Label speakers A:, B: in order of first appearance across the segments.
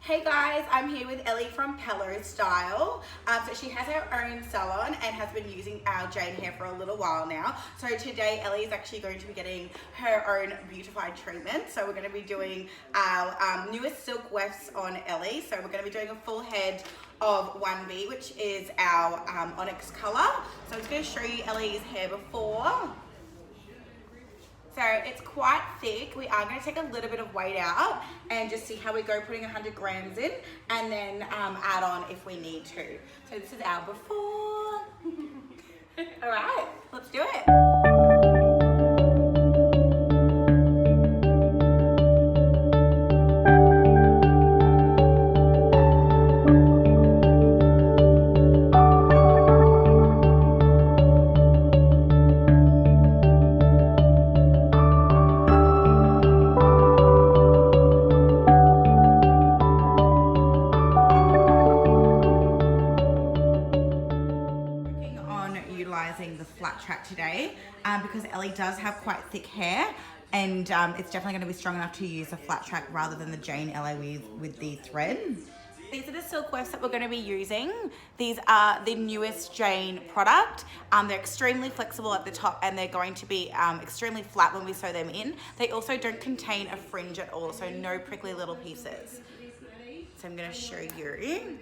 A: Hey guys, I'm here with Ellie from Pello Style. So she has her own salon and has been using our Jayne hair for a little while now. So today Ellie is actually going to be getting her own beautified treatment. So we're going to be doing our newest silk wefts on Ellie. So we're going to be doing a full head of 1B, which is our onyx color. So I'm just going to show you Ellie's hair before. So it's quite thick. We are going to take a little bit of weight out and just see how we go, putting 100 grams in and then add on if we need to. So this is our before. All right, let's do it. Utilizing the flat track today because Ellie does have quite thick hair and it's definitely going to be strong enough to use a flat track rather than the Jayne LA with the thread. These are the silk wefts that we're going to be using. These are the newest Jayne product. They're extremely flexible at the top and they're going to be extremely flat when we sew them in. They also don't contain a fringe at all, so no prickly little pieces. So I'm going to show you.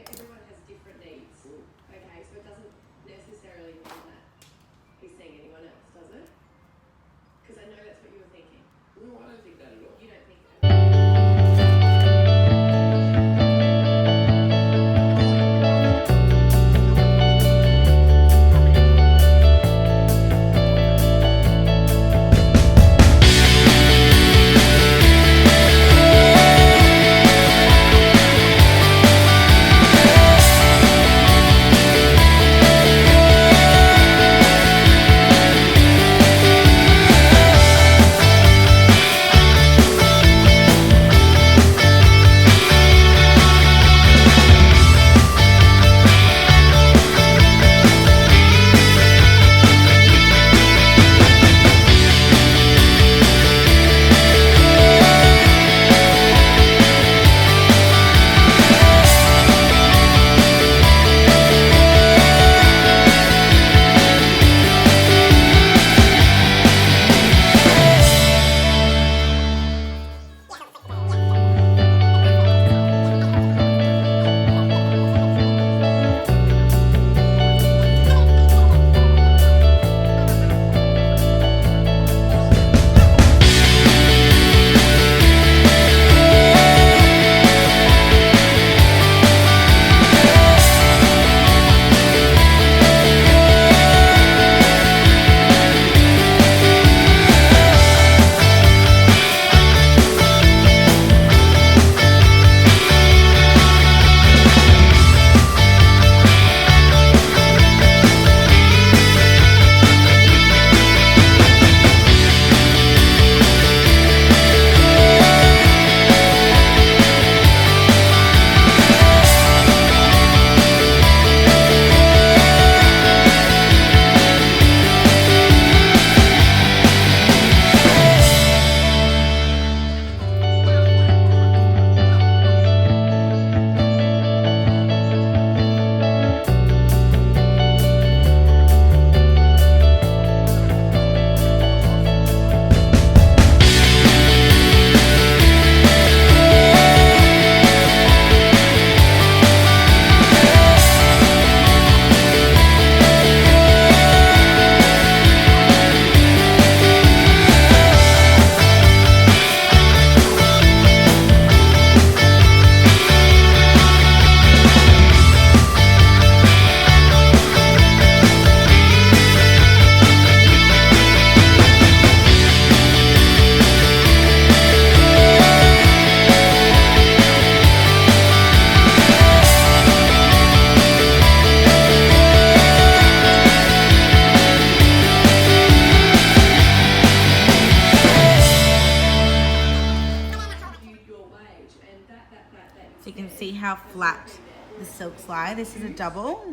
A: So you can see how flat the silks lie. This is a double.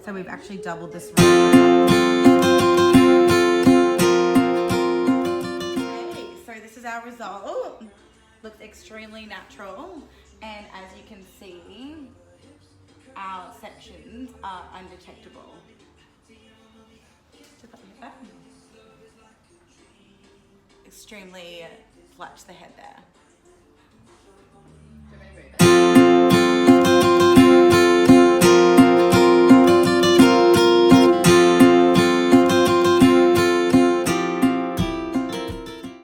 A: So we've actually doubled this round. Okay, so this is our result. Looks extremely natural. And as you can see, our sections are undetectable. Just put your hair back. Extremely flat to the head there.